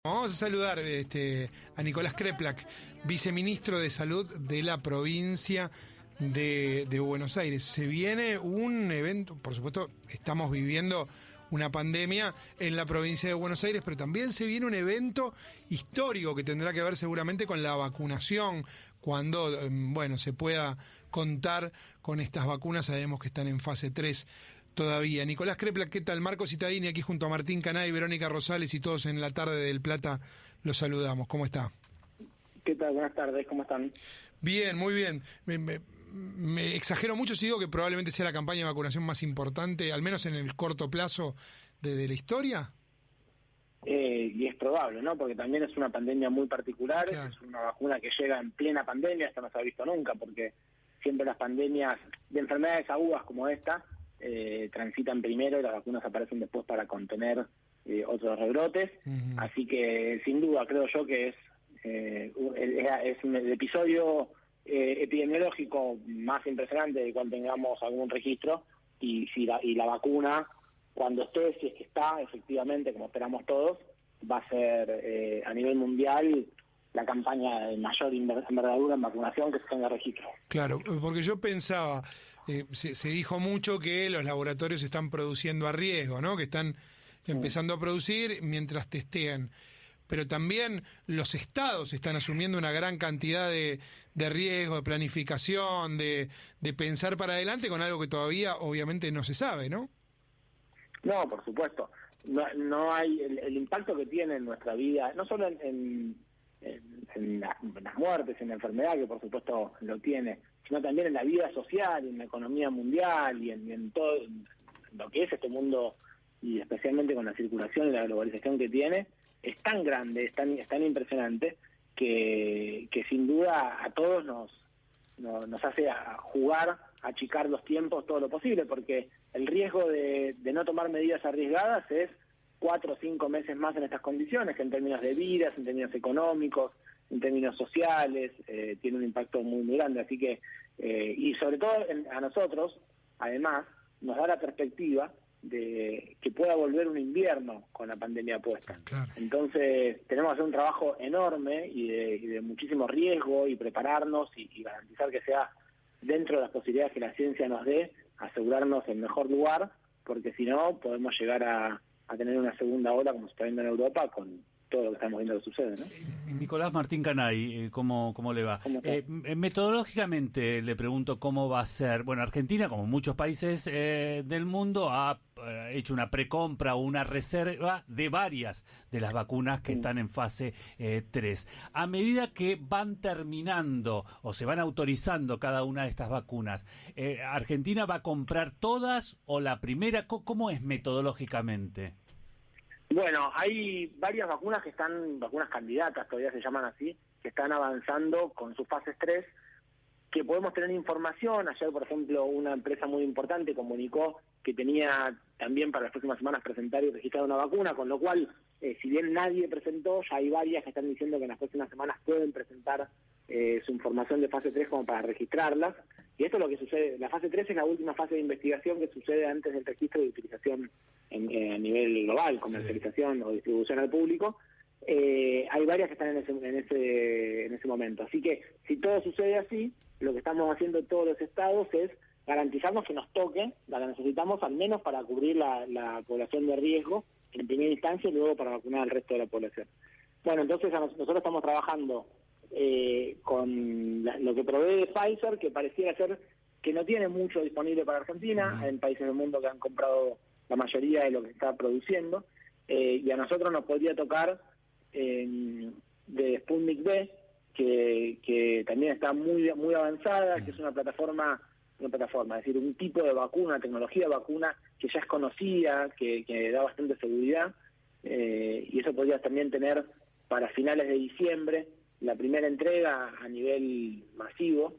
Vamos a saludar a Nicolás Kreplak, viceministro de Salud de la provincia de Buenos Aires. Se viene un evento, por supuesto, estamos viviendo una pandemia en la provincia de Buenos Aires, pero también se viene un evento histórico que tendrá que ver seguramente con la vacunación, cuando se pueda contar con estas vacunas. Sabemos que están en fase 3 todavía. Nicolás Kreplak, ¿qué tal? Marco Cittadini, aquí junto a Martín Canay, Verónica Rosales y todos en la tarde del Plata los saludamos. ¿Cómo está? ¿Qué tal? Buenas tardes, ¿cómo están? Bien, muy bien. Me exagero mucho si digo que probablemente sea la campaña de vacunación más importante, al menos en el corto plazo, de la historia. Y es probable, ¿no? Porque también es una pandemia muy particular, claro. Es una vacuna que llega en plena pandemia, esto no se ha visto nunca, porque siempre las pandemias de enfermedades agudas como esta transitan primero y las vacunas aparecen después para contener otros rebrotes. Uh-huh. Así que sin duda creo yo que es el episodio epidemiológico más impresionante del cual tengamos algún registro, y la vacuna, cuando esté, si es que está efectivamente, como esperamos todos, va a ser a nivel mundial la campaña de mayor envergadura en vacunación que se tenga registro. Claro, porque yo pensaba, se dijo mucho que los laboratorios están produciendo a riesgo, ¿no? Que están empezando a producir mientras testean. Pero también los estados están asumiendo una gran cantidad de riesgo, de planificación, de pensar para adelante con algo que todavía obviamente no se sabe, ¿no? No, por supuesto. No hay el impacto que tiene en nuestra vida, no solo en las muertes, en la enfermedad, que por supuesto lo tiene, sino también en la vida social, en la economía mundial y en todo lo que es este mundo, y especialmente con la circulación y la globalización que tiene. Es tan grande, es tan impresionante que sin duda a todos nos hace jugar, achicar los tiempos todo lo posible, porque el riesgo de no tomar medidas arriesgadas es 4 o 5 meses más en estas condiciones, que en términos de vidas, en términos económicos, en términos sociales, tiene un impacto muy, muy grande. Así que, y sobre todo a nosotros, además, nos da la perspectiva de que pueda volver un invierno con la pandemia puesta. Claro. Entonces tenemos que hacer un trabajo enorme y de muchísimo riesgo, y prepararnos y garantizar que sea dentro de las posibilidades que la ciencia nos dé, asegurarnos el mejor lugar, porque si no podemos llegar a tener una segunda ola como se está viendo en Europa, con todo lo que estamos viendo que sucede, ¿no? Nicolás, Martín Canay, ¿cómo le va? Metodológicamente le pregunto cómo va a ser. Bueno, Argentina, como muchos países del mundo, ha hecho una precompra o una reserva de varias de las vacunas que están en fase 3. A medida que van terminando o se van autorizando cada una de estas vacunas, ¿Argentina va a comprar todas o la primera? ¿Cómo es metodológicamente? Bueno, hay varias vacunas vacunas candidatas, todavía se llaman así, que están avanzando con sus fases 3, que podemos tener información. Ayer, por ejemplo, una empresa muy importante comunicó que tenía también para las próximas semanas presentar y registrar una vacuna, con lo cual, si bien nadie presentó, ya hay varias que están diciendo que en las próximas semanas pueden presentar su información de fase 3 como para registrarlas. Y esto es lo que sucede. La fase 3 es la última fase de investigación que sucede antes del registro de utilización a nivel global, comercialización o distribución al público. Hay varias que están en ese momento. Así que si todo sucede así, lo que estamos haciendo todos los estados es garantizarnos que nos toque la que necesitamos, al menos para cubrir la población de riesgo en primera instancia, y luego para vacunar al resto de la población. Bueno, entonces nosotros estamos trabajando con lo que provee Pfizer, que pareciera ser que no tiene mucho disponible para Argentina. Hay países del mundo que han comprado la mayoría de lo que está produciendo, y a nosotros nos podría tocar de Sputnik V, que también está muy muy avanzada, que es una plataforma, es decir, un tipo de vacuna, tecnología de vacuna que ya es conocida, que da bastante seguridad, y eso podría también tener para finales de diciembre la primera entrega a nivel masivo,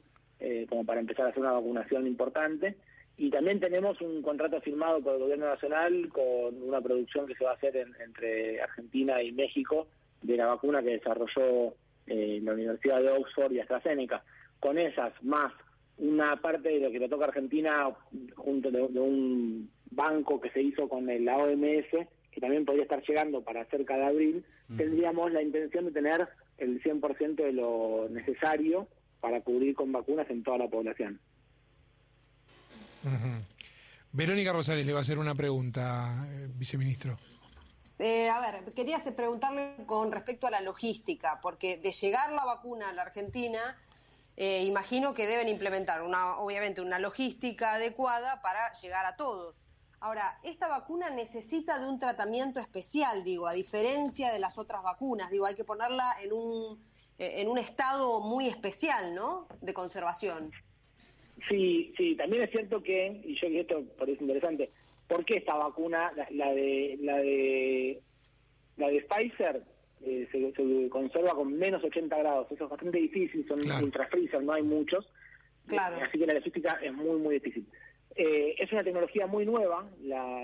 como para empezar a hacer una vacunación importante. Y también tenemos un contrato firmado por el Gobierno Nacional con una producción que se va a hacer entre Argentina y México de la vacuna que desarrolló la Universidad de Oxford y AstraZeneca. Con esas, más una parte de lo que le toca a Argentina junto de un banco que se hizo con la OMS, que también podría estar llegando para cerca de abril, tendríamos la intención de tener el 100% de lo necesario para cubrir con vacunas en toda la población. Verónica Rosales le va a hacer una pregunta, viceministro. Quería preguntarle con respecto a la logística, porque de llegar la vacuna a la Argentina, imagino que deben implementar obviamente una logística adecuada para llegar a todos. Ahora, esta vacuna necesita de un tratamiento especial, a diferencia de las otras vacunas, hay que ponerla en un estado muy especial, ¿no?, de conservación. Sí, también es cierto que, y yo creo que esto parece interesante, ¿por qué esta vacuna, la de Pfizer, se conserva con menos 80 grados? Eso es bastante difícil, son ultrafreezer, no hay muchos, así que la logística es muy, muy difícil. Es una tecnología muy nueva,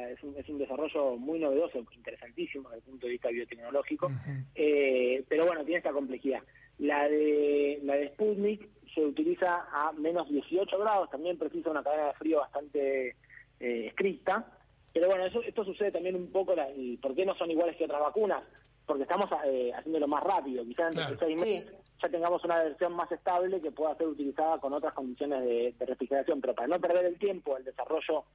es un desarrollo muy novedoso, interesantísimo desde el punto de vista biotecnológico, pero bueno, tiene esta complejidad. La de Sputnik se utiliza a menos 18 grados, también precisa una cadena de frío bastante estricta, pero bueno, esto sucede también un poco, ¿por qué no son iguales que otras vacunas? Porque estamos haciéndolo más rápido, quizás en 6 meses ya tengamos una versión más estable que pueda ser utilizada con otras condiciones de refrigeración, pero para no perder el tiempo, el desarrollo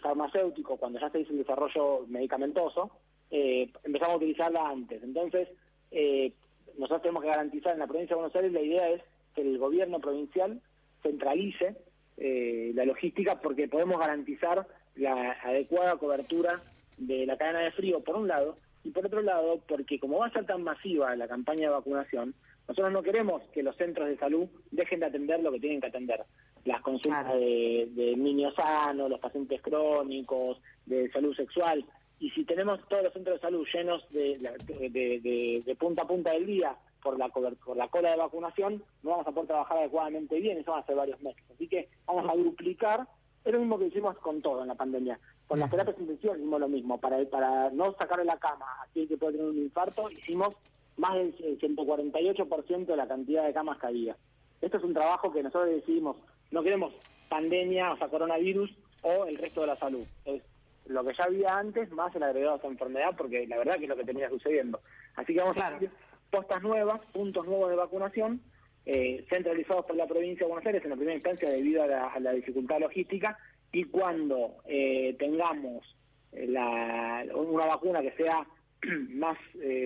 farmacéutico, cuando ya se hizo el desarrollo medicamentoso, empezamos a utilizarla antes. Entonces, nosotros tenemos que garantizar en la provincia de Buenos Aires, la idea es que el gobierno provincial centralice la logística, porque podemos garantizar la adecuada cobertura de la cadena de frío, por un lado, y por otro lado, porque como va a ser tan masiva la campaña de vacunación, nosotros no queremos que los centros de salud dejen de atender lo que tienen que atender. Las consultas de niños sanos, los pacientes crónicos, de salud sexual. Y si tenemos todos los centros de salud llenos de punta a punta del día por la cola de vacunación, no vamos a poder trabajar adecuadamente bien, eso va a ser varios meses. Así que vamos a duplicar, es lo mismo que hicimos con todo en la pandemia. Con las terapias intensivas hicimos lo mismo, para no sacar de la cama a aquel que puede tener un infarto, hicimos más del 148% de la cantidad de camas que había. Esto es un trabajo que nosotros decidimos, no queremos pandemia, o sea, coronavirus, o el resto de la salud. Es lo que ya había antes, más el agregado a esta enfermedad, porque la verdad que es lo que termina sucediendo. Así que vamos a hacer postas nuevas, puntos nuevos de vacunación, centralizados por la provincia de Buenos Aires en la primera instancia debido a la dificultad logística, y cuando tengamos una vacuna que sea más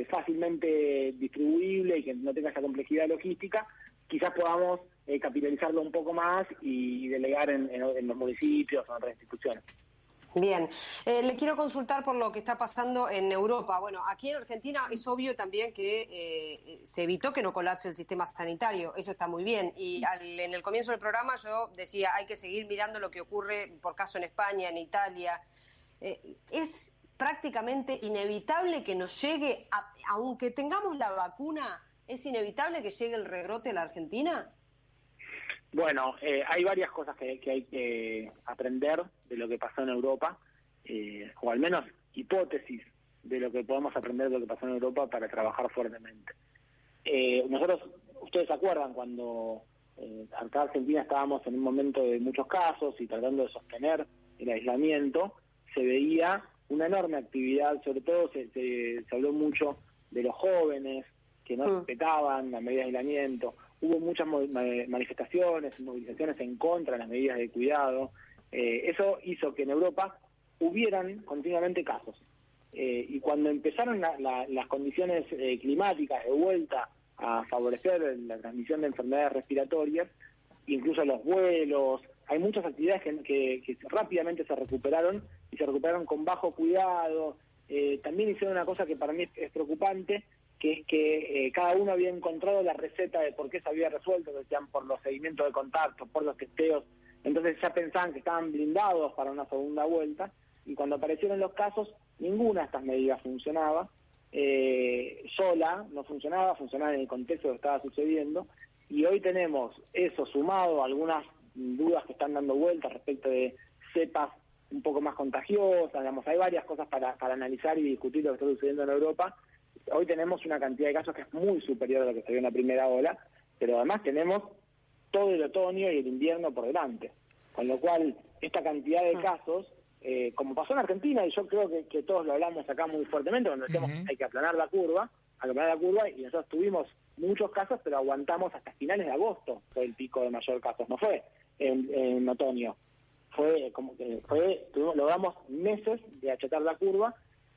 fácilmente distribuible y que no tenga esa complejidad logística, quizás podamos capitalizarlo un poco más y delegar en los municipios o en otras instituciones. Bien, le quiero consultar por lo que está pasando en Europa. Bueno, aquí en Argentina es obvio también que se evitó que no colapse el sistema sanitario, eso está muy bien. Y en el comienzo del programa yo decía, hay que seguir mirando lo que ocurre por caso en España, en Italia. Es prácticamente inevitable que nos llegue, aunque tengamos la vacuna, ¿es inevitable que llegue el rebrote a la Argentina? Bueno, hay varias cosas que hay que aprender de lo que pasó en Europa, o al menos hipótesis de lo que podemos aprender de lo que pasó en Europa para trabajar fuertemente. Nosotros, ustedes se acuerdan, cuando acá en Argentina estábamos en un momento de muchos casos y tratando de sostener el aislamiento, se veía una enorme actividad, sobre todo se habló mucho de los jóvenes que no respetaban las medidas de aislamiento. Hubo muchas manifestaciones, movilizaciones en contra de las medidas de cuidado. Eso hizo que en Europa hubieran continuamente casos. Y cuando empezaron las condiciones climáticas de vuelta a favorecer la transmisión de enfermedades respiratorias, incluso los vuelos, hay muchas actividades que rápidamente se recuperaron, y se recuperaron con bajo cuidado. También hicieron una cosa que para mí es preocupante, que es que cada uno había encontrado la receta de por qué se había resuelto, decían por los seguimientos de contacto, por los testeos. Entonces ya pensaban que estaban blindados para una segunda vuelta, y cuando aparecieron los casos, ninguna de estas medidas funcionaba. Sola no funcionaba en el contexto de lo que estaba sucediendo, y hoy tenemos eso sumado a algunas dudas que están dando vueltas respecto de cepas un poco más contagiosas. Digamos, hay varias cosas para analizar y discutir lo que está sucediendo en Europa. Hoy tenemos una cantidad de casos que es muy superior a lo que se vio en la primera ola, pero además tenemos todo el otoño y el invierno por delante, con lo cual esta cantidad de casos como pasó en Argentina, y yo creo que todos lo hablamos acá muy fuertemente, cuando decíamos hay que aplanar la curva, y nosotros tuvimos muchos casos, pero aguantamos hasta finales de agosto, fue el pico de mayor casos, no fue en otoño, logramos meses de achatar la curva,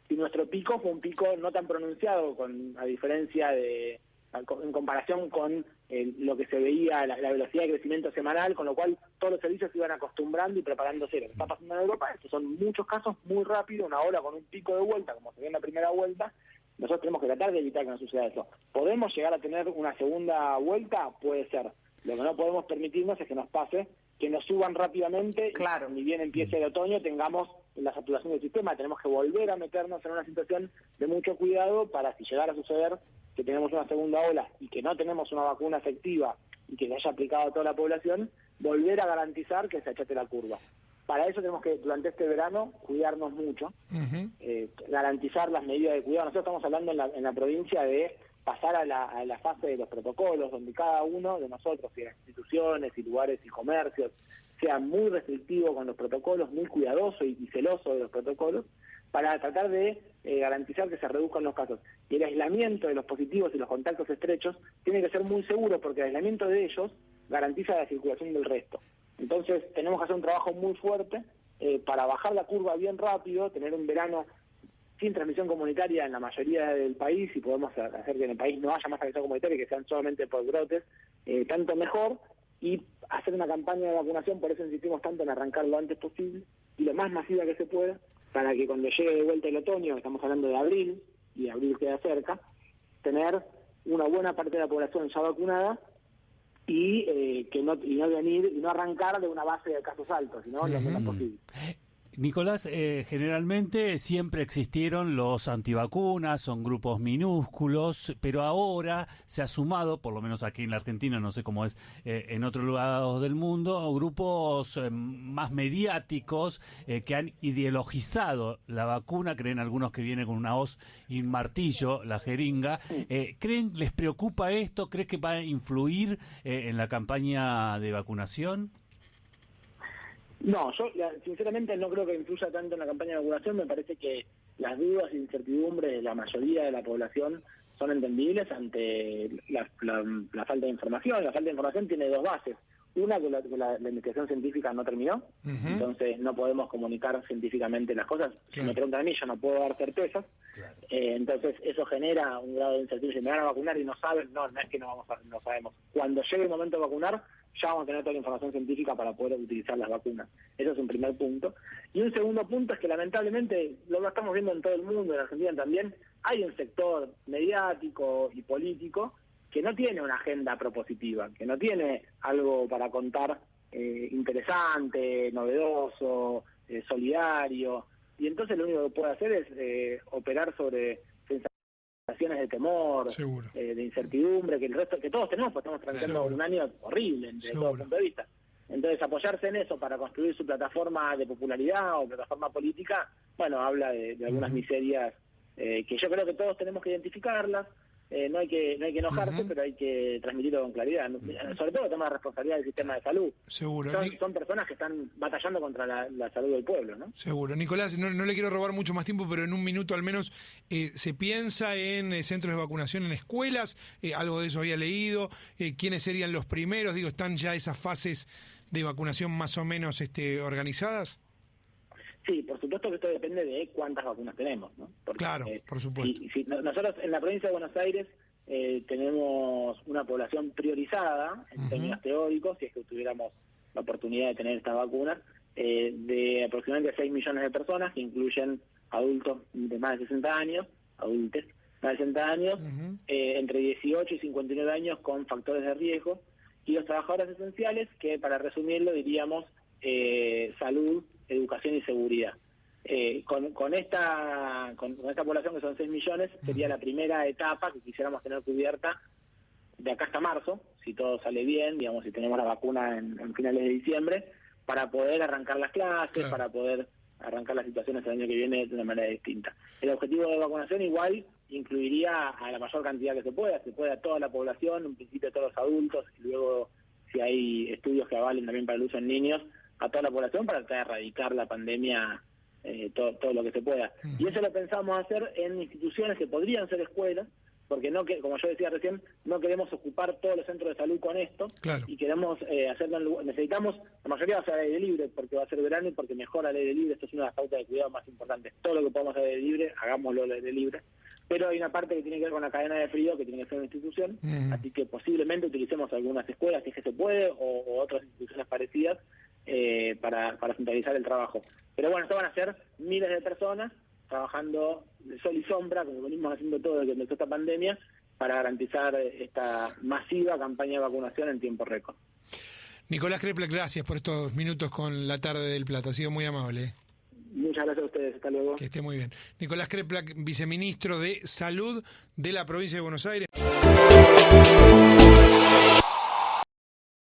y nuestro pico fue un pico no tan pronunciado, a diferencia en comparación con lo que se veía, la velocidad de crecimiento semanal, con lo cual todos los servicios se iban acostumbrando y preparándose. Lo que está pasando en Europa, estos son muchos casos muy rápido, una ola con un pico de vuelta, como se ve en la primera vuelta. Nosotros tenemos que tratar de evitar que no suceda eso. ¿Podemos llegar a tener una segunda vuelta? Puede ser. Lo que no podemos permitirnos es que nos pase, que nos suban rápidamente, claro. Y ni bien empiece el otoño tengamos la saturación del sistema. Tenemos que volver a meternos en una situación de mucho cuidado para, si llegara a suceder que tenemos una segunda ola y que no tenemos una vacuna efectiva y que se haya aplicado a toda la población, volver a garantizar que se achate la curva. Para eso tenemos que, durante este verano, cuidarnos mucho, garantizar las medidas de cuidado. Nosotros estamos hablando en la provincia de pasar a la fase de los protocolos, donde cada uno de nosotros, y las instituciones y lugares y comercios, sea muy restrictivo con los protocolos, muy cuidadoso y celoso de los protocolos, para tratar de garantizar que se reduzcan los casos. Y el aislamiento de los positivos y los contactos estrechos tiene que ser muy seguro, porque el aislamiento de ellos garantiza la circulación del resto. Entonces tenemos que hacer un trabajo muy fuerte para bajar la curva bien rápido, tener un verano sin transmisión comunitaria en la mayoría del país, y podemos hacer que en el país no haya más transmisión comunitaria y que sean solamente por brotes, tanto mejor, y hacer una campaña de vacunación. Por eso insistimos tanto en arrancar lo antes posible y lo más masiva que se pueda, para que cuando llegue de vuelta el otoño, estamos hablando de abril, y abril queda cerca, tener una buena parte de la población ya vacunada y no arrancar de una base de casos altos, sino lo menos posible. Nicolás, generalmente siempre existieron los antivacunas, son grupos minúsculos, pero ahora se ha sumado, por lo menos aquí en la Argentina, no sé cómo es en otros lugares del mundo, grupos más mediáticos que han ideologizado la vacuna. Creen algunos que viene con una hoz y un martillo, la jeringa. ¿Les preocupa esto? ¿Crees que va a influir en la campaña de vacunación? No, yo sinceramente no creo que influya tanto en la campaña de vacunación. Me parece que las dudas e incertidumbres de la mayoría de la población son entendibles ante la falta de información. La falta de información tiene dos bases. Una, que la investigación científica no terminó, entonces no podemos comunicar científicamente las cosas. Si me preguntan a mí, yo no puedo dar certezas. Entonces eso genera un grado de incertidumbre. Si me van a vacunar y no saben, no es que no sabemos. Cuando llegue el momento de vacunar, ya vamos a tener toda la información científica para poder utilizar las vacunas. Eso es un primer punto. Y un segundo punto es que lamentablemente, lo estamos viendo en todo el mundo, en Argentina también, hay un sector mediático y político que no tiene una agenda propositiva, que no tiene algo para contar interesante, novedoso, solidario, y entonces lo único que puede hacer es operar sobre sensaciones de temor, de incertidumbre, que todos tenemos, porque estamos transitando un año horrible desde todo punto de vista. Entonces apoyarse en eso para construir su plataforma de popularidad o plataforma política, bueno, habla de algunas miserias que yo creo que todos tenemos que identificarlas. No hay que enojarse, pero hay que transmitirlo con claridad. Sobre todo el tema de responsabilidad del sistema de salud. Seguro. Son personas que están batallando contra la salud del pueblo, ¿no? Seguro. Nicolás, no le quiero robar mucho más tiempo, pero en un minuto al menos, ¿se piensa en centros de vacunación en escuelas? Algo de eso había leído. ¿Quiénes serían los primeros? Digo, ¿están ya esas fases de vacunación más o menos organizadas? Sí, por supuesto que esto depende de cuántas vacunas tenemos, ¿no? Porque, claro, por supuesto. Nosotros en la provincia de Buenos Aires tenemos una población priorizada en términos teóricos, si es que tuviéramos la oportunidad de tener estas vacunas, de aproximadamente 6 millones de personas, que incluyen adultos de más de 60 años, adultos más de 60 años, entre 18 y 59 años con factores de riesgo, y los trabajadores esenciales, que para resumirlo diríamos salud, educación y seguridad. Con esta población, que son 6 millones, sería la primera etapa que quisiéramos tener cubierta de acá hasta marzo, si todo sale bien, digamos, si tenemos la vacuna en finales de diciembre, para poder arrancar las clases, para poder arrancar las situaciones el año que viene de una manera distinta. El objetivo de vacunación igual incluiría a la mayor cantidad que se pueda a toda la población, en principio a todos los adultos, y luego, si hay estudios que avalen también para el uso en niños, a toda la población, para tratar de erradicar la pandemia todo lo que se pueda. Y eso lo pensamos hacer en instituciones que podrían ser escuelas, porque no, que como yo decía recién, no queremos ocupar todos los centros de salud con esto, claro. Y queremos hacerlo, necesitamos, la mayoría va a ser al aire libre, porque va a ser verano y porque mejora al aire libre. Esto es una de las pautas de cuidado más importantes. Todo lo que podamos hacer al aire libre, hagámoslo al aire libre. Pero hay una parte que tiene que ver con la cadena de frío, que tiene que ser una institución, así que posiblemente utilicemos algunas escuelas, si es que se puede, o otras instituciones parecidas, para centralizar el trabajo. Pero bueno, esto van a ser miles de personas trabajando de sol y sombra, como venimos haciendo todo desde que empezó esta pandemia, para garantizar esta masiva campaña de vacunación en tiempo récord. Nicolás Kreplak, gracias por estos minutos con La Tarde del Plata, ha sido muy amable. Muchas gracias a ustedes, hasta luego. Que esté muy bien. Nicolás Kreplak, viceministro de Salud de la provincia de Buenos Aires.